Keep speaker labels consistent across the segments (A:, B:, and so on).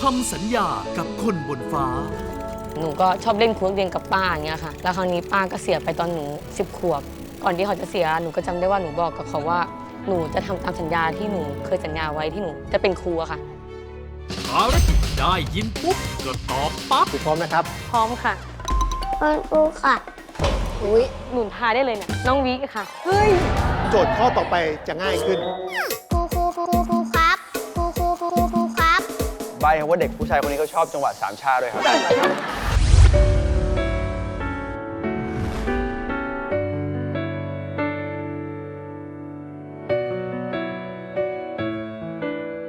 A: คำสัญญากับคนบนฟ้า
B: หนูก็ชอบเล่นคูกเรียนกับป้าอย่างเงี้ยค่ะแล้วคราวนี้ป้าก็เสียไปตอนหนู10 ขวบก่อนที่เขาจะเสียหนูก็จำได้ว่าหนูบอกกับเขาว่าหนูจะทำตามสัญญาที่หนูเคยสัญญาไว้ที่หนูจะเป็นครูอะค่ะ
A: ภารกิจได้ยินปุ๊บก็ตอบปั๊บ
C: พร้อมนะครับ
B: พร้อมค่ะ
D: คุณครูค่ะ
B: อุ้ยหนูทายได้เลยเนี่ยน้องวิค่ะเฮ้ย
C: โจทย์ข้อต่อไปจะง่ายขึ้น
D: ครูครับครูครับ
E: ใบครับว่าเด็กผู้ชายคนนี้เขาชอบจังหวะสามชาด้วยครับ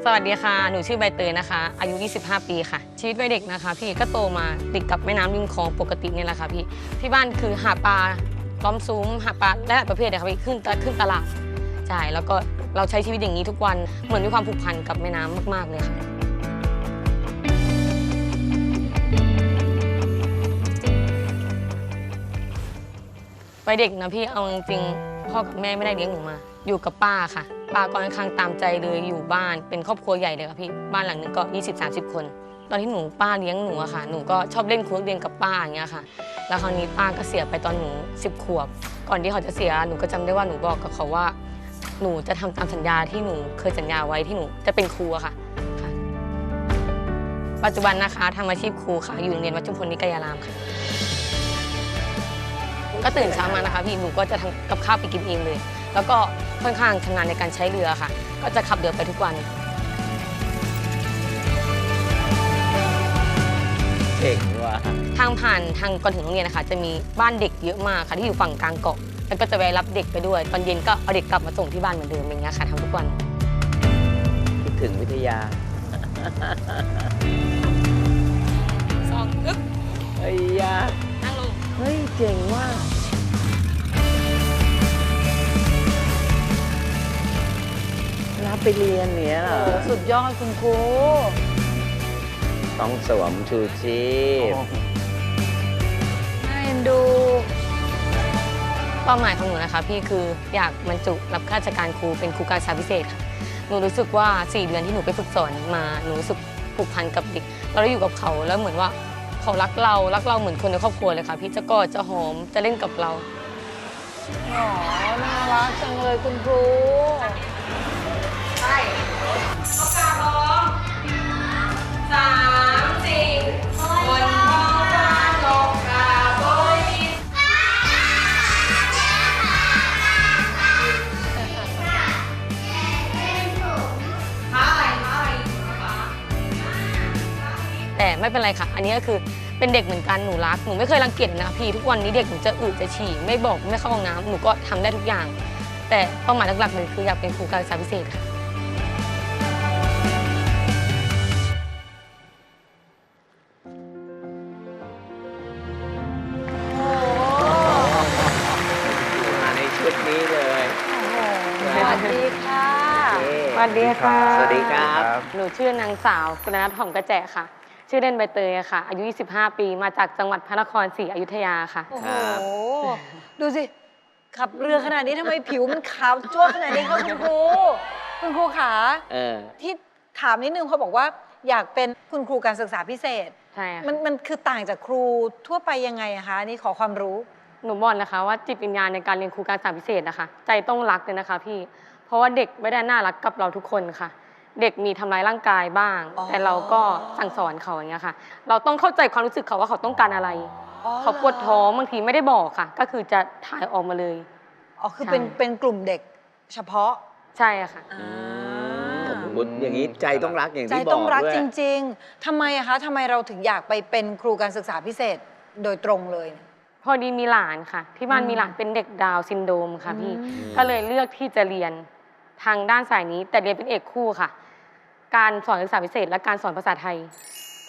B: สวัสดีค่ะหนูชื่อใบเตยนะคะอายุ25 ปีค่ะชีวิตวัยเด็กนะคะพี่ก็โตมาติดกับแม่น้ำริมคลองปกติเนี่ยแหละค่ะพี่ที่บ้านคือหาปลาล้อมซุ้มหาปลาหลายประเภทเลยค่ะพี่ขึ้นตลาดใช่แล้วก็เราใช้ชีวิตอย่างนี้ทุกวันเหมือนมีความผูกพันกับแม่น้ำมากๆเลยค่ะวัยเด็กนะพี่เอาจริงๆพ่อกับแม่ไม่ได้เลี้ยงหนูมาอยู่กับป้าค่ะป้าก็ค่อนข้างตามใจเลยอยู่บ้านเป็นครอบครัวใหญ่เลยค่ะพี่บ้านหลังหนึงก็20-30 คนตอนที่หนูป้าเลี้ยงหนูอะค่ะหนูก็ชอบเล่นคูกเรียนกับป้าอย่างเงี้ยค่ะแล้วคราวนี้ป้าก็เสียไปตอนหนู10 ขวบก่อนที่เขาจะเสียหนูก็จำได้ว่าหนูบอกกับเขาว่าหนูจะทำตามสัญญาที่หนูเคยสัญญาไว้ที่หนูจะเป็นครูอะค่ะปัจจุบันนะคะทำอาชีพครูค่ะอยู่โรงเรียนวัดชุมพลนิกายารามค่ะก็ตื่นเช้ามานะคะพี่หนูก็จะทำกับข้าวไปกินเองเลยแล้วก็ค่อนข้างชำนาญในการใช้เรือค่ะก็จะขับเรือไปทุกวัน
F: เก่งว่ะ
B: ทางผ่านทางก่อนถึงโรงเรียนนะคะจะมีบ้านเด็กเยอะมากค่ะที่อยู่ฝั่งกลางเกาะแล้วก็จะไปรับเด็กไปด้วยตอนเย็นก็เอาเด็กกลับมาส่งที่บ้านเหมือนเดิมอย่างเงี้ยค่ะทำทุกวัน
F: คิดถึงวิทยา
B: สองอึ๊บ
F: เฮ้ยยา
B: นั่งลง
F: เฮ้ยเก่งว่ะรับไปเรียนเนี่ยเหรอ
G: สุดยอดคุณครู
F: ต้องสวมชูชีพ
G: น่าเอ็นดู
B: เป้าหมายของหนูนะคะพี่คืออยากบรรจุรับข้าราชการครูเป็นครูการศึกษาพิเศษค่ะหนูรู้สึกว่า4 เดือนที่หนูไปฝึกสอนมาหนูรู้สึกผูกพันกับเด็กเราได้อยู่กับเขาแล้วเหมือนว่าเขารักเราเหมือนคนในครอบครัวเลยค่ะพี่จะกอดจะหอมจะเล่นกับเรา
G: อ๋อ น่ารักจังเลยคุณครู
B: แต่ไม่เป็นไรค่ะ อันนี้ก็คือเป็นเด็กเหมือนกันหนูรักหนูไม่เคยรังเกียจนะพี่ทุกวันนี้เด็กหนูจะอึจะฉี่ไม่บอกไม่เข้าห้องน้ำหนูก็ทำได้ทุกอย่าง แต่เป้าหมายหลักๆเลยคืออยากเป็นครูการศึกษาพิเศษค่ะ
F: มาในชุดนี้เลย
G: สวัสดีค่ะ
B: สวัสดีค่ะ
F: สวัสดีครับ
B: หนูชื่อนางสาวกุณณัฐ หอมกระแจค่ะ ชื่อเล่นใบเตยค่ะ อายุ 25 ปี มาจากจังหวัดพระนครศรีอยุธยาค่ะ
G: โอ้โห
F: ครับ
G: ดูสิ ขับเรือขนาดนี้ทำไมผิวมันขาวจ้วงขนาดนี้คะคุณครู คุณครูขา
F: เออ
G: ที่ถามนิดนึงพอบอกว่าอยากเป็นคุณครูการศึกษาพิเศษ
B: ใช่ค่ะ
G: มันคือต่างจากครูทั่วไปยังไงอะคะอันนี่ขอความรู้
B: หนูบอกนะคะว่าจิตวิญญาณในการเรียนครูการศึกษาพิเศษนะคะใจต้องรักเลยนะคะพี่ เพราะว่าเด็กไม่ได้น่ารักกับเราทุกคนค่ะ เด็กมีทำร้ายร่างกายบ้าง
G: อ๋อ
B: แต่เราก็สั่งสอนเขาอย่างเงี้ยค่ะ เราต้องเข้าใจความรู้สึกเขาว่าเขาต้องการอะไร
G: อ๋อ
B: เขาปวดท้องบางทีไม่ได้บอกค่ะ ก็คือจะถ่ายออกมาเลย
G: อ๋อคือ
B: ใช่
G: เป็นกลุ่มเด็กเฉพาะ
B: ใช่ค่ะ
G: อ่า
F: อย่างนี้ใจต้องรักอย่าง
G: ใจ
F: ที่บอก
G: ต้องรัก
F: ด้วย
G: จริง ๆทำไมอะคะทำไมเราถึงอยากไปเป็นครูการศึกษาพิเศษโดยตรงเลย
B: พอดีมีหลานค่ะ ที่บ้าน
G: อืม
B: มีหลานเป็นเด็กดาวน์ซินโดรมค่ะพี่
G: อืม
B: ก็เลยเลือกที่จะเรียนทางด้านสายนี้ แต่เรียนเป็นเอกคู่ค่ะ การสอนศึกษาพิเศษและการสอนภาษาไทย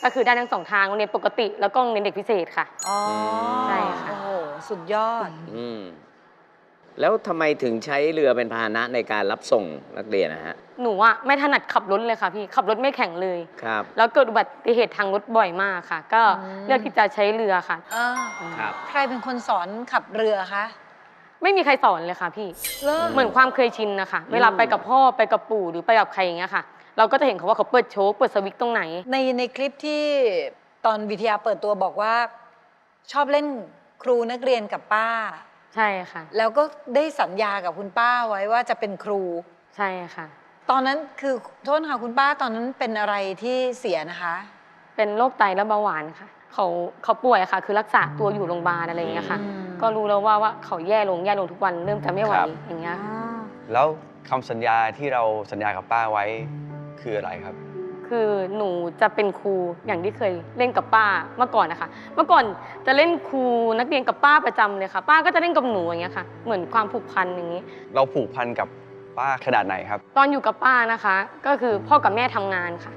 B: ก็คือได้ทั้ง2 ทางโรงเรียนปกติ แล้วก็โรงเรียนเด็กพิเศษค่ะ
G: อ๋อ
B: ใช่ค่ะ
G: โอ้โห สุดยอด
F: อืมแล้วทำไมถึงใช้เรือเป็นพาหนะในการรับส่งนักเรียนนะฮะ
B: หนูอะไม่ถนัดขับรถเลยค่ะพี่ขับรถไม่แข็งเลย
F: ครับ
B: แล้วเกิดอุบัติเหตุทางรถบ่อยมากค่ะ ก็
G: อืม
B: เลือกที่จะใช้เรือค่ะ
G: อ่า
F: ครับ
G: ใครเป็นคนสอนขับเรือคะ
B: ไม่มีใครสอนเลยค่ะพี่
G: เลิก
B: เหมือนความเคยชินนะคะเวลาไปกับพ่อไปกับปู่หรือไปกับใครอย่างเงี้ยค่ะ เราก็จะเห็นเขาว่าเขาเปิดโชว์เปิดสวิตช์ตรงไหน
G: ในคลิปที่ตอนวิทยาเปิดตัวบอกว่า ชอบเล่นครูนักเรียนกับป้า
B: ใช่ค่ะ
G: แล้วก็ได้สัญญากับคุณป้าไว้ว่าจะเป็นครู
B: ใช่ค่ะ
G: ตอนนั้นคือโทษค่ะคุณป้าตอนนั้นเป็นอะไรที่เสียนะคะ
B: เป็นโรคไตและเบาหวานค่ะเขาป่วยค่ะ คือรักษาตัวอยู่โรงพยาบาลอะไรอย่างเงี้ยค่ะ
G: อืม
B: ก็รู้แล้วว่าเขาแย่ลงทุกวันเริ่มจะไม่ไหว
E: ครับ
B: อย่างเงี้ยค่ะ
E: แล้วคำสัญญาที่เราสัญญากับป้าไว้คืออะไรครับ
B: คือหนูจะเป็นครูอย่างที่เคยเล่นกับป้าเมื่อก่อนนะคะ เมื่อก่อนจะเล่นครูนักเรียนกับป้าประจำเลยค่ะ ป้าก็จะเล่นกับหนูอย่างเงี้ยค่ะ เหมือนความผูกพันอย่างนี้
E: เราผูกพันกับป้าขนาดไหนครับ
B: ตอนอยู่กับป้านะคะ ก็คือพ่อกับแม่ทำงานค่ะ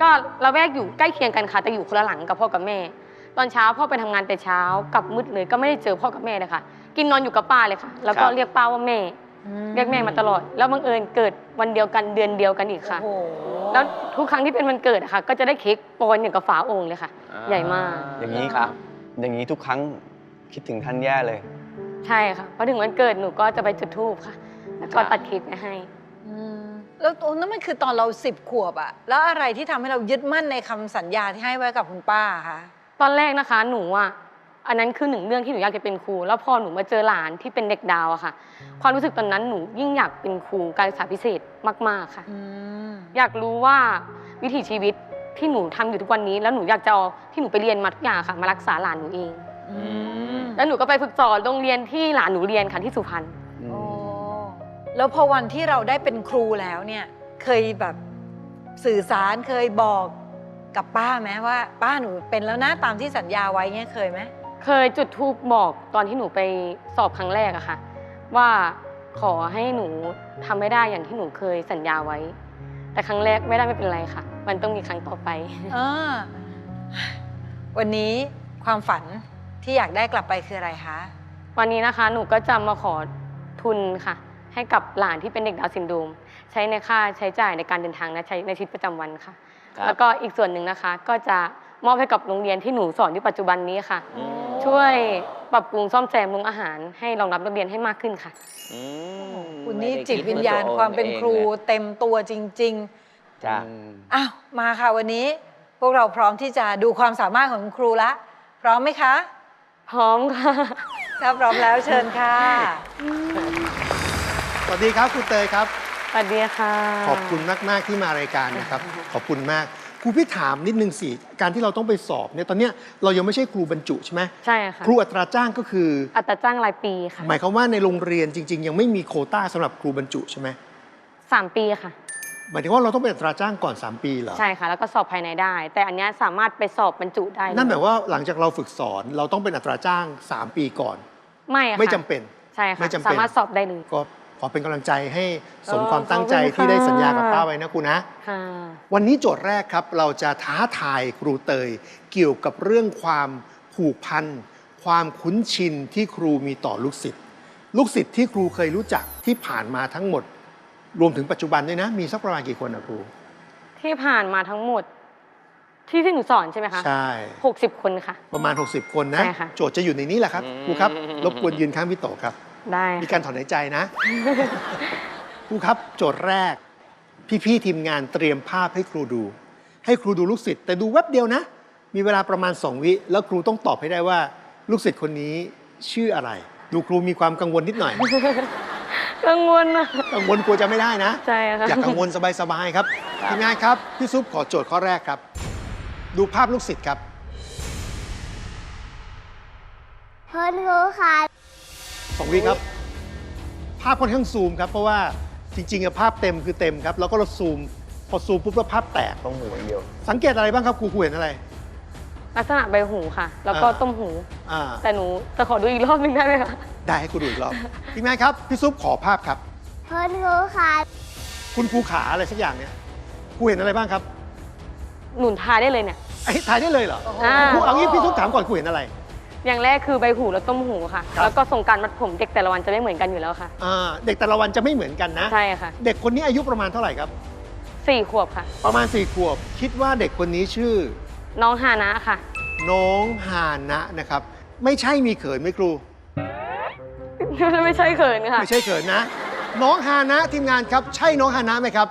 B: ก็ละแวกอยู่ใกล้เคียงกันค่ะแต่อยู่คนละหลังกับพ่อกับแม่ ตอนเช้าพ่อไปทำงานแต่เช้ากลับมืดเลยก็ไม่ได้เจอพ่อกับแม่เลยค่ะ กินนอนอยู่กับป้าเลยค่ะ แล้วก็
F: ครับ
B: เรียกป้าว่าแม่ เรียกแม่มาตลอด แล้วบังเอิญเกิดวันเดียวกันเดือนเดียวกันอีกค่ะ
G: โอ้โห
B: แล้วทุกครั้งที่เป็นวันเกิดอะค่ะ ก็จะได้เค้กปอนอย่างกับฝาโอ่งเลยค่ะ ใหญ่มาก
E: อย่างนี้
F: ครับ
E: อย่างนี้ทุกครั้งคิดถึงท่านแย่เลย
B: ใช่ค่ะพอถึงวันเกิดหนูก็จะไปจุดธูปค่ะ แล้วก็ตัดเค้กไปให้
G: แล้วตรงนั้นมันคือตอนเรา10 ขวบอะแล้วอะไรที่ทำให้เรายึดมั่นในคำสัญญาที่ให้ไว้กับคุณป้าคะ
B: ตอนแรกนะคะหนูอ่ะอันนั้นคือหนึ่งเรื่องที่หนูอยากจะเป็นครู แล้วพอหนูมาเจอหลานที่เป็นเด็กดาวอะค่ะ ความรู้สึกตอนนั้นหนูยิ่งอยากเป็นครูการศึกษาพิเศษมากๆค่ะ อยากรู้ว่าวิถีชีวิตที่หนูทำอยู่ทุกวันนี้ แล้วหนูอยากจะเอาที่หนูไปเรียนมาทุกอย่างค่ะ มารักษาหลานหนูเอง แล้วหนูก็ไปฝึกสอนโรงเรียนที่หลานหนูเรียนค่ะที่สุพรรณ
G: โอ้แล้วพอวันที่เราได้เป็นครูแล้วเนี่ย เคยแบบสื่อสารเคยบอกกับป้าไหมว่าป้าหนูเป็นแล้วนะตามที่สัญญาไว้เงี้ยเคยไหม
B: เคยจุดธูปบอกตอนที่หนูไปสอบครั้งแรกอะค่ะ ว่าขอให้หนูทำไม่ได้อย่างที่หนูเคยสัญญาไว้ แต่ครั้งแรกไม่ได้ไม่เป็นไรค่ะ มันต้องมีครั้งต่อไป
G: วันนี้ความฝันที่อยากได้กลับไปคืออะไรคะ
B: วันนี้นะคะหนูก็จะมาขอทุนค่ะ ให้กับหลานที่เป็นเด็กดาวน์ซินโดรมใช้ในค่าใช้จ่ายในการเดินทางและใช้ในชีวิตประจำวันค่ะ
F: ครับ
B: แล้วก็อีกส่วนหนึ่งนะคะ ก็จะมอบให้กับโรงเรียนที่หนูสอนอยู่ปัจจุบันนี้ค่ะ ช่วยปรับปรุงซ่อมแซมโรงอาหารให้รองรับนักเรียนให้มากขึ้นค่ะ
F: อืม
G: คุณนี่
F: ไม่ได้
G: จิต
F: คิด
G: วิญญาณ
F: ด้วยตัว
G: ความเป็นครู
F: องเลย
G: เต็มตัวจริง
F: จ้ะ
G: ๆอ้าวมาค่ะวันนี้พวกเราพร้อมที่จะดูความสามารถของคุณครูละพร้อมไหมคะ
B: พร้อมค่ะ
G: ถ้าพร้อมแล้วเชิญค่ะ
C: สวัสดีครับครูเตยครับ
B: สวัสดีค่ะ
C: ขอบคุณมาก ๆ ที่มารายการนะครับ ขอบคุณมากครูพี่ถามนิดนึงสิการที่เราต้องไปสอบเนี่ยตอนเนี้ยเรายังไม่ใช่ครูบรรจุใช่ไหม
B: ใช่ค่ะ
C: ครูอัตราจ้างก็คือ
B: อัตราจ้างรายปีค่ะ
C: หมายความว่าในโรงเรียนจริง ๆ ยังไม่มีโควต้าสำหรับครูบรรจุใช่ไหม
B: 3 ปีค่ะ
C: หมายถึงว่าเราต้องเป็นอัตราจ้างก่อน 3 ปีเหรอ
B: ใช่ค่ะ แล้วก็สอบภายในได้ แต่อันเนี้ยสามารถไปสอบบรรจุได้
C: นั่นหมายว่าหลังจากเราฝึกสอนเราต้องเป็นอัตราจ้าง 3 ปีก่อน
B: ไม่ค่ะ
C: ไม่จำเป็น
B: ใช่ค่ะ
C: ไม่จำเป็น
B: สามารถสอบได้เลย
C: ก็ขอเป็นกำลังใจให้สม
B: เออ
C: ความตั้งใจ
B: ขอบคุณ
C: ที่ได้สัญญากับ
B: ค่ะ
C: ป้าไว้นะครูนะ
B: ค่ะ
C: วันนี้โจทย์แรกครับ เราจะท้าทายครูเตยเกี่ยวกับเรื่องความผูกพันความคุ้นชินที่ครูมีต่อลูกศิษย์ลูกศิษย์ที่ครูเคยรู้จักที่ผ่านมาทั้งหมด รวมถึงปัจจุบันด้วยนะ มีสักประมาณกี่คนนะครู
B: ที่ผ่านมาทั้งหมดที่หนูสอนใช่ไหมคะ
C: ใช่
B: 60 คนค่ะ
C: ประมาณ 60 คนนะ
B: ใช่ค่ะ
C: โจทย์จะอยู่ในนี้แหละครับครูครับรบกวนยืนข้างพี่โตครับ
B: ได้
C: มีการถอนหายใจนะ ครูครับโจทย์แรก พี่ๆทีมงานเตรียมภาพให้ครูดู ให้ครูดูลูกศิษย์แต่ดูแวบเดียวนะ มีเวลาประมาณ 2 วิแล้วครูต้องตอบให้ได้ว่า ลูกศิษย์คนนี้ชื่ออะไร ดูครูมีความกังวลนิดหน่อย
B: กังวลนะ
C: กังวลกลัวจะไม่ได้นะ
B: ใช่ค่ะ
C: อย่ากังวลสบายๆครับทีมงานครับพี่ซุปขอโจทย์ข้อแรกครับ ดูภาพลูกศิษย์ครับ
D: คุณครูค่ะ
C: 2 วิครับ ภาพค่อนข้างซูมครับเพราะว่าจริงๆภาพเต็มคือเต็มครับแล้วก็เราซูมพอซูมปุ๊บแล้วภาพแตก
E: ต้องหูอย่างเดียว
C: สังเกตอะไรบ้างครับครูเห็นอะไร
B: ลักษณะใบหูค่ะ แล้วก็
C: อ่า
B: ต้มหู
C: อ่า
B: แต่หนูจะขอดูอีกรอบนึงได้ไหมคะ
C: ได้ให้ครูดูอีกรอบทีมงานครับพี่ซุปขอภาพครับ
D: คุณครูค่ะ
C: คุณครูขาอะไรสักอย่างเนี่ยครูเห็นอะไรบ้างครับ
B: หนุนทายได้เลยเนี่ย
C: ไอ้ถ่ายได้เลยเหรอ
B: อ่า
C: ครูเอางี้พี่ซุปถามก่อนครูเห็นอะไร
B: อย่างแรกคือใบหูแล้วต้มหูค่ะ
C: ครับ
B: แล้วก็ทรงการมัดผมเด็กแต่ละวันจะไม่เหมือนกันอยู่แล้วค่ะ
C: เด็กแต่ละวันจะไม่เหมือนกันนะ
B: ใช่ค่ะ
C: เด็กคนนี้อายุประมาณเท่าไหร่ครับ
B: 4 ขวบค่ะ
C: ประมาณ4 ขวบ คิดว่าเด็กคนนี้ชื่อ
B: น้องฮานะค่ะ
C: น้องฮานะนะครับ ไม่ใช่มีเขินไหมครู
B: ไม่ใช่เขินค่ะ
C: ไม่ใช่เขินนะ น้องฮานะทีมงานครับ ใช่น้องฮานะไหมครับ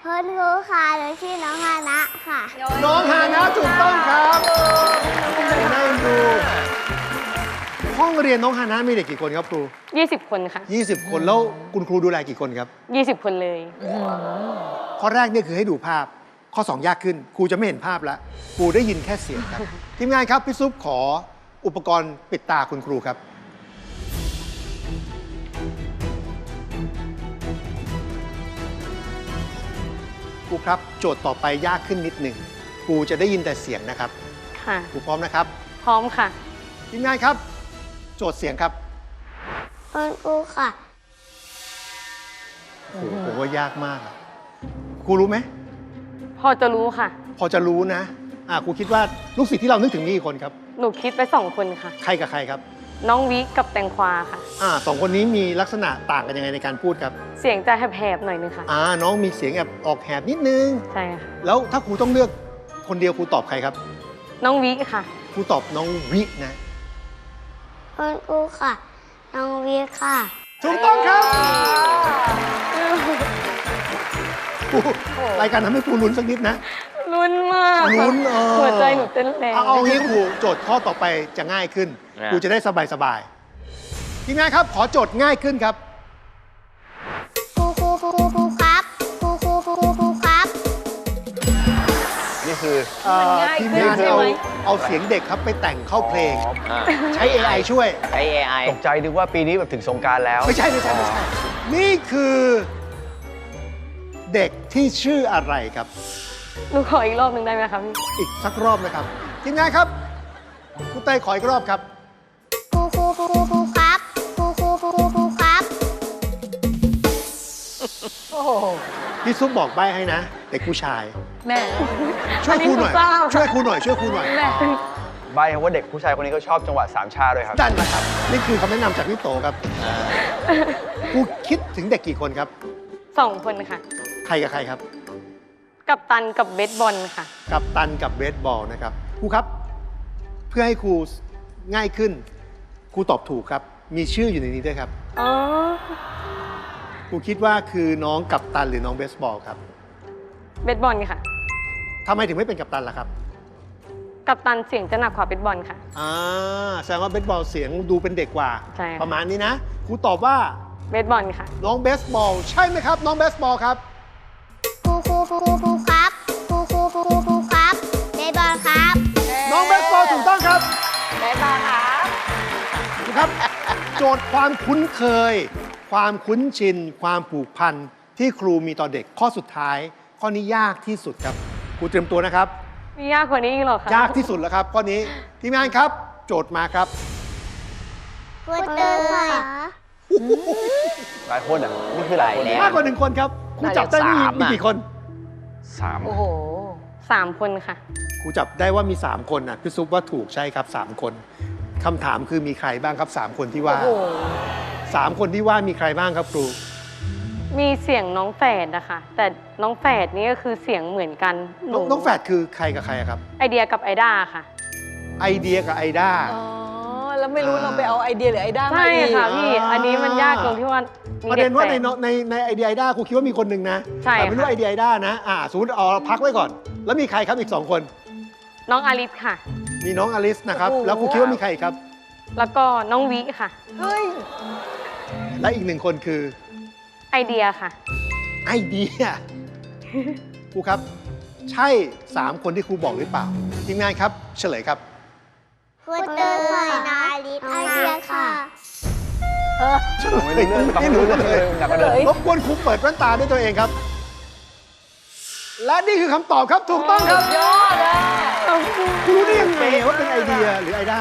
D: คุณครูค่ะหนูชื่อน้องฮานะค่ะ
C: น้องฮานะถูกต้องครับนั่งดูห้องเรียนน้องฮานะมีเด็กกี่คนครับครู
B: 20 คนค่ะ
C: 20 คนแล้วคุณครูดูแลกี่คนครับ
B: 20 คนเลย
C: ข้อแรกเนี่ยคือให้ดูภาพ ข้อ 2 ยากขึ้น ครูจะไม่เห็นภาพแล้ว ครูได้ยินแค่เสียงครับ ทีมงานครับ พี่ซุปขออุปกรณ์ปิดตาคุณครูครับ ครูครับ โจทย์ต่อไปยากขึ้นนิดหนึ่ง ครูจะได้ยินแต่เสียงนะครับ
B: ค่ะ
C: ครูพร้อมนะครับ
B: พร้อมค่ะ
C: ทีมงานครับ โจทย์เสียงครับ
D: คุณครูค่ะ
C: โอ้โหผมว่ายากมากอะครูรู้ไหม
B: พอจะรู้ค่ะ
C: พอจะรู้นะครูคิดว่าลูกศิษย์ที่เรานึกถึงมีกี่คนครับ
B: หนูคิดไป2 คนค่ะ
C: ใครกับใครครับ
B: น้องวิกับแตงควาค่ะ
C: สองคนนี้มีลักษณะต่างกันยังไงในการพูดครับ
B: เสียงจะแหบๆหน่อยนึงค่ะ
C: น้องมีเสียงแอบออกแหบนิดนึง
B: ใช่ค่ะ
C: แล้วถ้าครูต้องเลือกคนเดียวครูตอบใครครับ
B: น้องวิค่ะ
C: ครูตอบน้องวินะ
D: คุณครูค่ะ น้องวีค่ะ
C: ถูกต้องครับครูรายการทำให้ครูลุ้นสักนิดนะ
B: ลุ้นมาก
C: ลุ้น
B: หัวใจหนูเต้นแรง
C: เอางี้ครูโจทย์ข้อต่อไปจะง่ายขึ้น ครูจะได้สบายๆทีมงานครับ ขอโจทย์ง่ายขึ้นครับ
D: ครูครับ ครูครับ
E: นี่คือ
C: ทีม
G: ง่าย
C: งาน
G: ขึ้นใช่
C: เอา
G: ไหม
C: เอาเสียงเด็กครับไปแต่งเข้าเพลง
F: อ่า
C: ใช้ AI ช่วย
F: ใช้ AI
E: ตกใจนึกว่าปีนี้แบบถึงสงกรารแล้ว
C: ไม่ใช่ นี่คือเด็กที่ชื่ออะไรครับ
B: หนูขออีกรอบหนึ่งได้ไหมคะพี่
C: อีกสักรอบนะครับ ทีมงานครับครูเต้ยขออีกรอบครับ
D: ครูครับ ครูครับ
G: โอ้โห
C: พี่ซุปบอกใบ้ให้นะ เด็กผู้ชาย
G: แม่
C: ช่วยครูหน่อย
B: อันนี้หนูทราบ
C: ช่วยครูหน่อย ช่วยครูหน่อย
G: แม่
E: ใบว่าเด็กผู้ชายคนนี้เขาชอบจังหวะสามชาด้วยครับ
C: ดันนะครับ นี่คือคำแนะนำจากพี่โตครับครูคิดถึงเด็กกี่คนครับ
B: 2 คนค่ะ
C: ใครกับใครครับ
B: กับตันกับเบสบอลค่ะ
C: กับตันกับเบสบอลนะครับครูครับ เพื่อให้ครูง่ายขึ้น ครูตอบถูกครับ มีชื่ออยู่ในนี้ด้วยครับ
B: อ๋อ
C: ครูคิดว่าคือน้องกัปตันหรือน้องเบสบอลครับ
B: เบสบอลค่ะ
C: ทำไมถึงไม่เป็นกัปตันล่ะครับ
B: กับตันเสียงจะหนักกว่าเบสบอลค่ะ
C: แสดงว่าเบสบอลเสียงดูเป็นเด็กกว่า
B: ใช่ค่ะ
C: ประมาณนี้นะครูตอบว่า
B: เบสบอลค่ะ
C: น้องเบสบอลใช่ไหมครับ น้องเบสบอลครับ
D: ครูครับ ครูครับเบสบอลครับ
C: น้องเบสบอลถูกต้องครับ
G: แม่มาครับ
C: นะครับ โจทย์ความคุ้นเคย ความคุ้นชิน ความผูกพันที่ครูมีต่อเด็กข้อสุดท้าย ข้อนี้ยากที่สุดครับครูเตรียมตัวนะครับ
B: มียากกว่านี้อีกเหรอคะ
C: ยากที่สุดแล้วครับข้อนี้ทีมงานครับ โจทย์มาครับ
D: คุณเตย
E: หลายคนอ่ะ นี่คือหลายคน
F: แล้ว
C: มากกว่า1 คนครับครูจับได้
F: น่าจะ
C: มี
F: 3
C: กี่คน
E: 3
G: โอ้โห
B: 3 คนค่ะ
C: ครูจับได้ว่ามี 3 คนนะพี่ซุปว่าถูกใช่ครับ 3 คนคำถามคือมีใครบ้างครับ 3 คนที่ว่า
G: โอ้โห
C: 3 คนที่ว่ามีใครบ้างครับครู
B: มีเสียงน้องแฝดนะคะแต่น้องแฝดนี่ก็คือเสียงเหมือนกันห
C: น้องแฝดคือใครกับใครอะครับ
B: ไอเดียกับไอด้าค่ะ
C: ไอเดียกับไอด้า
G: อ๋อ แล้วไม่รู้เราไปเอาไอเดียหรือไอด้ามา
B: ใช่
G: อีก
B: ค่ะพี่ อันนี้มันยากตรงที่ว่ามี
C: ประ
B: เด็
C: เด็
B: ก
C: น
B: แฝ
C: ว่า
B: ด
C: ในไอเดียไอด้าครูคิดว่ามีคนหนึ่งนะ
B: ใช่
C: แต่ไม่รู้
B: ค่ะ
C: ไอเดียไอด้านะสมมติเอาพักไว้ก่อน แล้วมีใครครับอีก 2 คน
B: น้องอาริสค่ะ
C: มีน้องอลิสนะครับ
G: โอ้โห
C: แล้วครูคิดว่ามีใครอีกครับ
B: แล้วก็น้องวิค่ะ
G: เฮ้ย
C: และอีก 1 คนคือ
B: ไอเดียค่ะ
C: ไอเดีย ครูครับ ใช่ 3 คนที่ครูบอกหรือเปล่าทีมงานครับ เฉลยครับ
D: คุณเตยนาลิศไอเดียค่ะ
C: เฉลย
E: ไม่รู้เรื่อง
C: ไม่รู้เลย
E: หนักกว่าเดิม
C: รบกวนครูเปิดแว่นตาด้วยตัวเองครับ และนี่คือคำตอบครับถูกต้องครับ
G: ยอดอ่ะ
C: ครูรู้ได้ยังไงว่าเป็นไอเดียหรือไอด้า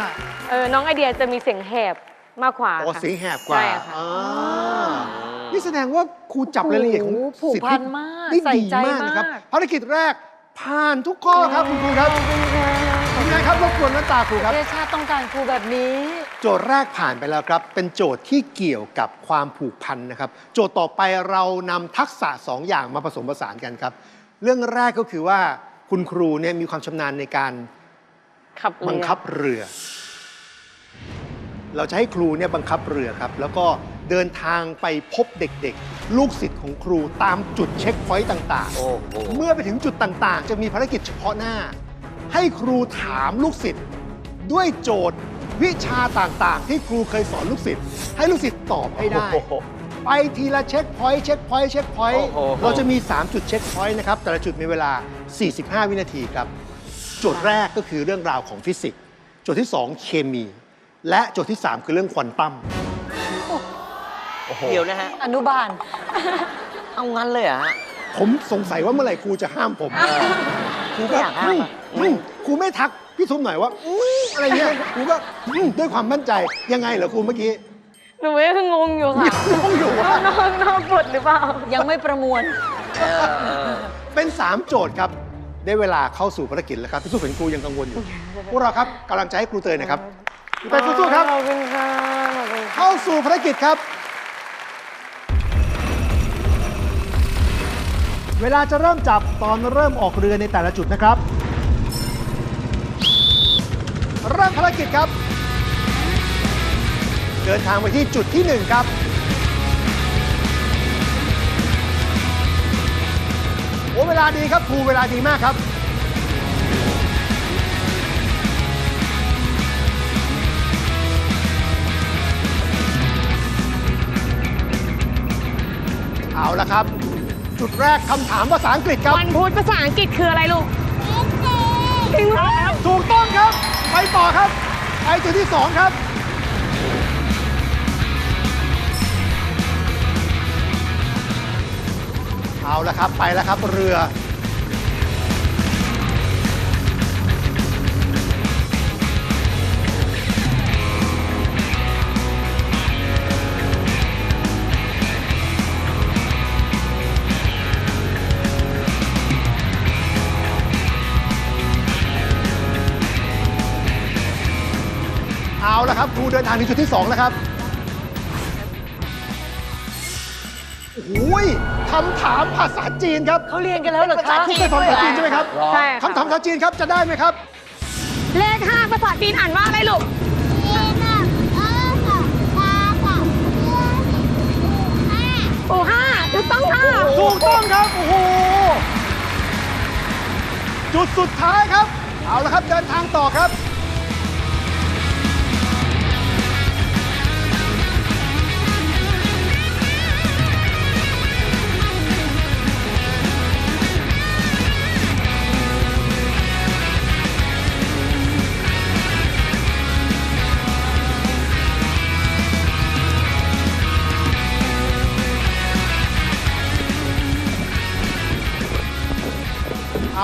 B: น้องไอเดียจะมีเสียงแหบมากกว่า
C: อ๋อ
B: ค่ะ
C: เสียงแหบกว่า
B: ใช่ค่ะ
C: นี่แสดงว่าครูจับรายละเอียดของ
G: โอ้โหผูก
C: สิทธิ์
G: พันมาก
C: ได้
G: ใส่
C: ดี
G: ใจ
C: มากนะครับ
G: มาก
C: ภารกิจแรกผ่านทุกข้อครับคุณครูครับทีมงานครับรบกวนแว่นตาครูครับ
G: ประเทศชาติต้องการครูแบบนี้
C: โจทย์แรกผ่านไปแล้วครับ เป็นโจทย์ที่เกี่ยวกับความผูกพันนะครับ โจทย์ต่อไปเรานำทักษะ 2 อย่างมาผสมผสานกันครับ เรื่องแรกก็คือว่าคุณครูเนี่ยมีความชำนาญในการ
B: ขับเรือ
C: บังคับเรือ เราจะให้ครูเนี่ยบังคับเรือครับ แล้วก็ เดินทางไปพบเด็กๆ ลูกศิษย์ของครูตามจุดเช็คพอยต์ต่าง
F: โอ้โห
C: ๆ เมื่อไปถึงจุดต่างๆ จะมีภารกิจเฉพาะหน้า ให้ครูถามลูกศิษย์ด้วยโจทย์วิชาต่างๆ ที่ครูเคยสอนลูกศิษย์ให้ลูกศิษย์ตอบให้ได้
F: โอ้โห
C: ไปทีละเช็คพอยต์เช็คพอยต์เช็คพอยต์
F: โอ้โห
C: เราจะมี 3 จุดเช็คพอยต์นะครับ แต่ละจุดมีเวลา 45 วินาทีครับ โจทย์แรกก็คือเรื่องราวของฟิสิกส์ โจทย์ที่ 2 เคมี และโจทย์ที่ 3 คือเรื่องควอนตัม
F: เดี๋ยวนะฮะ
G: อนุบาล
F: เอางั้นเลยเหรอฮะ
C: ผมสงสัยว่าเมื่อไหร่ครูจะห้ามผม ครูก็
F: ไม่อยากห้ามอะ
C: ครูไม่ทักพี่ทุมหน่อยว่าอะไรเงี้ย ครูก็ด้วยความมั่นใจยังไงเหรอครูเมื่อกี้
B: หนูยังงงอยู่ค่ะ
C: งงอยู่ว่า
B: นอกบทหรือเปล่า
G: ยังไม่ประมวล
C: เป็น 3 โจทย์ครับ ได้เวลาเข้าสู่ภารกิจแล้วครับพี่สู้เห็นครูยังกังวลอยู่ พวกเราครับกำลังใจให้ครูเตยนะครับครูเตยสู้ๆครับ
B: ขอบคุณค่ะขอบคุณค่ะ
C: เข้าสู่ภารกิจครับ เวลาจะเริ่มจับตอนเริ่มออกเรือในแต่ละจุดนะครับ เริ่มภารกิจครับ เดินทางไปที่จุดที่ 1 ครับ โอ้เวลาดีครับครูเวลาดีมากครับ เอาละครับ จุดแรกคำถามภาษาอังกฤษครับ
B: วันพุธภาษาอังกฤษคืออะไรลูกจริงเหรอ
C: ถูกต้องครับ ไปต่อครับ ไปจุดที่ 2 ครับ เอาละครับ ไปแล้วครับเรือ เอาละครับครูเดินทางถึงจุดที่ 2 แล้วครับ โอ้โหคำถามภาษาจีนครับ
G: เขาเรียนกันแล้วเหรอ
B: ภาษา
G: คะ
B: จีน
C: เป็นภาษาจีนใช่ไหมครับ
B: ใช่ค่ะ
C: คำถามภาษาจีนครับจะได้ไหมครับ
B: เลข 5 ภาษาจีนอ่านว่าอะไรลูก ปู่5ถูกต้องค่ะ
C: ถูกต้องครับ โอ้โห จุดสุดท้ายครับ เอาละครับเดินทางต่อครับ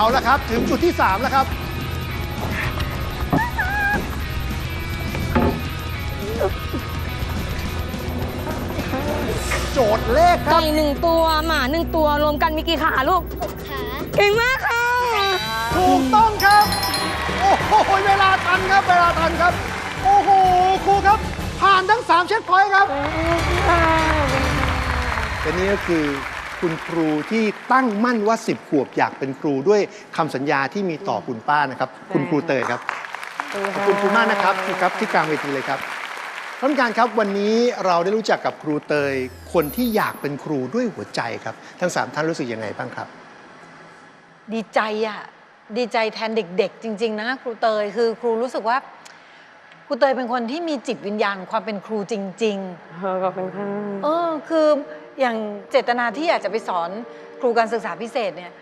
C: เอาละครับ ถึงจุดที่ 3 แล้วครับ โจทย์เลขครั
B: ไก่
C: บ
B: 1 ตัวหมา1 ตัวรวมกันมีกี่ขาลูก
D: ขา
B: เก่งมากค่ะ
C: ถูกต้องครับ โอ้โห เวลาทันครับ เวลาทันครับ โอ้โห ครูครับ ผ่านทั้ง 3 เช็คพอยต์ครับและนี่ก็คือคุณครูที่ตั้งมั่นว่า 10 ขวบอยากเป็นครูด้วยคำสัญญาที่มีต่อคุณป้านะครับ คุณครูเตยครับ ขอบคุณครูมากนะครับครูครับที่กลางเวทีเลยครับท่านผู้การครับวันนี้เราได้รู้จักกับครูเตย คนที่อยากเป็นครูด้วยหัวใจครับ ทั้ง 3 ท่านรู้สึกยังไงบ้างครับ
G: ดีใจอะดีใจแทนเด็กๆ จริง ๆ นะครูเตยคือครูรู้สึกว่าครูเตยเป็นคนที่มีจิตวิญญาณความเป็นครูจริง
B: ขอบคุณค่ะ
G: ๆคืออย่างเจตนาที่อยากจะไปสอนครูการศึกษาพิเศษเนี่ย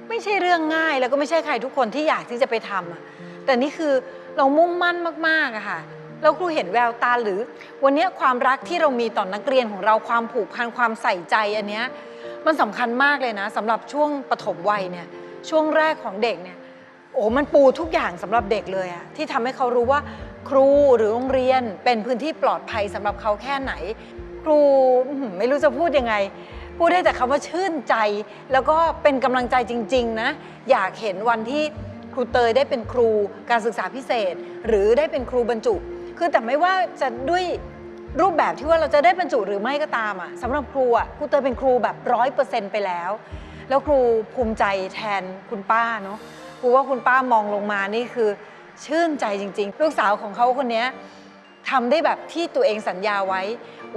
G: ไม่ใช่เรื่องง่ายแล้วก็ไม่ใช่ใครทุกคนที่อยากที่จะไปทำอะแต่นี่คือเรามุ่งมั่นมากๆอะค่ะแล้วครูเห็นแววตาหรือวันนี้ความรักที่เรามีต่อนักเรียนของเราความผูกพันความใส่ใจอันเนี้ยมันสำคัญมากเลยนะสำหรับช่วงปฐมวัยเนี่ยช่วงแรกของเด็กเนี่ยโอ้มันปูทุกอย่างสำหรับเด็กเลยอะที่ทำให้เขารู้ว่าครูหรือโรงเรียนเป็นพื้นที่ปลอดภัยสำหรับเขาแค่ไหนครูไม่รู้จะพูดยังไงพูดได้แต่คำว่าชื่นใจแล้วก็เป็นกำลังใจจริงๆนะอยากเห็นวันที่ครูเตยได้เป็นครูการศึกษาพิเศษ หรือได้เป็นครูบรรจุคือแต่ไม่ว่าจะด้วยรูปแบบที่ว่าเราจะได้บรรจุหรือไม่ก็ตามอ่ะสำหรับครูอ่ะครูเตยเป็นครูแบบ100%ไปแล้วแล้วครูภูมิใจแทนคุณป้าเนาะครูว่าคุณป้ามองลงมานี่คือชื่นใจจริงๆลูกสาวของเขาคนนี้ท ทำได้แบบที่ตัวเองสัญญาไว้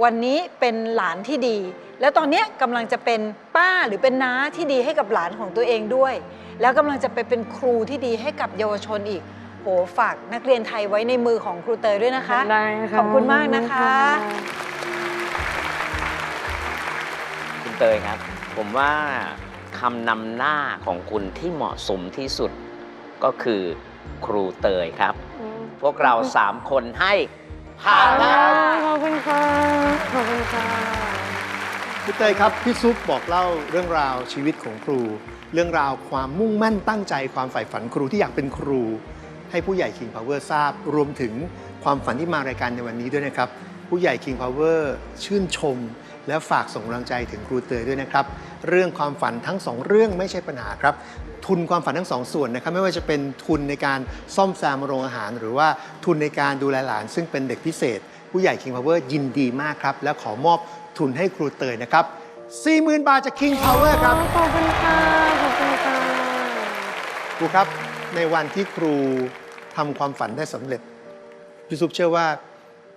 G: วันนี้เป็นหลานที่ดี แล้วตอนเนี้ยกำลังจะเป็นป้าหรือเป็นน้าที่ดีให้กับหลานของตัวเองด้วย แล้วกำลังจะไปเป็นครูที่ดีให้กับเยาวชนอีกโหฝากนักเรียนไทยไว้ในมือของครูเตยด้วยนะคะ
B: ได้ค่ะ
G: ขอบคุณมากนะคะ
F: คุณเตยครับ ผมว่าคำนำหน้าของคุณที่เหมาะสมที่สุดก็คือครูเตยครับ พวกเรา3 คนให้ผ่านครับ
B: ขอบคุณค่ะขอบคุณค่ะ
C: พี่เตยครับพี่ซุปบอกเล่าเรื่องราวชีวิตของครู เรื่องราวความมุ่งมั่นตั้งใจความใฝ่ฝันครูที่อยากเป็นครู ให้ผู้ใหญ่ King Power ทราบรวมถึงความฝันที่มารายการในวันนี้ด้วยนะครับผู้ใหญ่ King Power ชื่นชม และฝากส่งกำลังใจถึงครูเตยด้วยนะครับเรื่องความฝันทั้ง2เรื่องไม่ใช่ปัญหาครับทุนความฝันทั้ง2ส่วนนะครับไม่ว่าจะเป็นทุนในการซ่อมแซมโรงอาหาร หรือว่าทุนในการดูแลหลานซึ่งเป็นเด็กพิเศษ ผู้ใหญ่ King Power ยินดีมากครับและขอมอบทุนให้ครูเตยนะครับ 40,000 บาทจาก King Power ครับ
B: ขอบคุณค่ะขอบคุณค่ะ
C: ครูครับในวันที่ครูทำความฝันได้สำเร็จพี่ซุปเชื่อว่า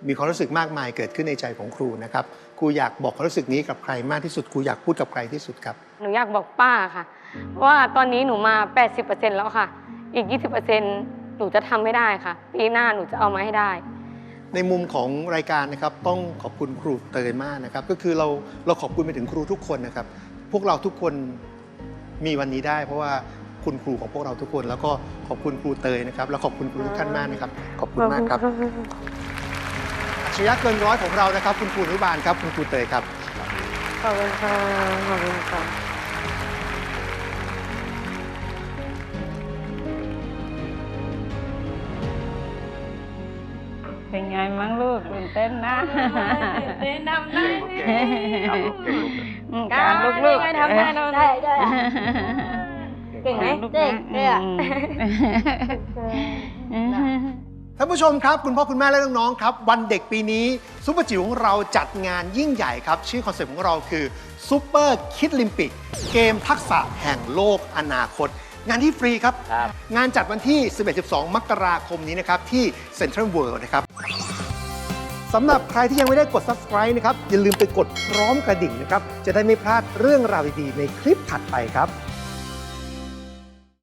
C: มีความรู้สึกมากมายเกิดขึ้นในใจของครูนะครับครูอยากบอกความรู้สึกนี้กับใครมากที่สุดครูอยากพูดกับใครที่สุดครับ
B: หนูอยากบอกป้าค่ะว่าตอนนี้หนูมา 80% แล้วค่ะ อีก 20% หนูจะทำให้ได้ค่ะ ปีหน้าหนูจะเอามาให้ได้
C: ในมุมของรายการนะครับต้องขอบคุณครูเตยมากนะครับก็คือเราขอบคุณไปถึงครูทุกคนนะครับพวกเราทุกคนมีวันนี้ได้ เพราะว่าคุณครูของพวกเราทุกคน แล้วก็ขอบคุณครูเตยนะครับแล้วขอบคุณครูทุกท่านมากนะครับขอบคุณมากครับอัจฉริยะเกินร้อยของเรานะครับคุณครูอนุบาลครับคุณครูเตยครับ
B: ขอบคุณค่ะขอบคุณค่ะ
H: เป็นไงมั้งลูกตื่นเต้นนะ
B: เต้นทำได้
H: การลูกๆ
B: ทำได้ได้เก่งไหมเก่งเลยอ่ะ
C: ท่านผู้ชมครับคุณพ่อคุณแม่และน้องๆครับวันเด็กปีนี้ซุปเปอร์จิ๋วของเราจัดงานยิ่งใหญ่ครับชื่อคอนเซ็ปต์ของเราคือซุปเปอร์คิดลิมปิกเกมทักษะแห่งโลกอนาคต งานที่ฟรีครับ งานจัดวันที่ 11-12 มกราคมนี้นะครับที่เซ็นทรัลเวิลด์นะครับสำหรับใครที่ยังไม่ได้กด subscribe นะครับอย่าลืมไปกดพร้อมกระดิ่งนะครับจะได้ไม่พลาดเรื่องราวดีๆในคลิปถัดไปครับ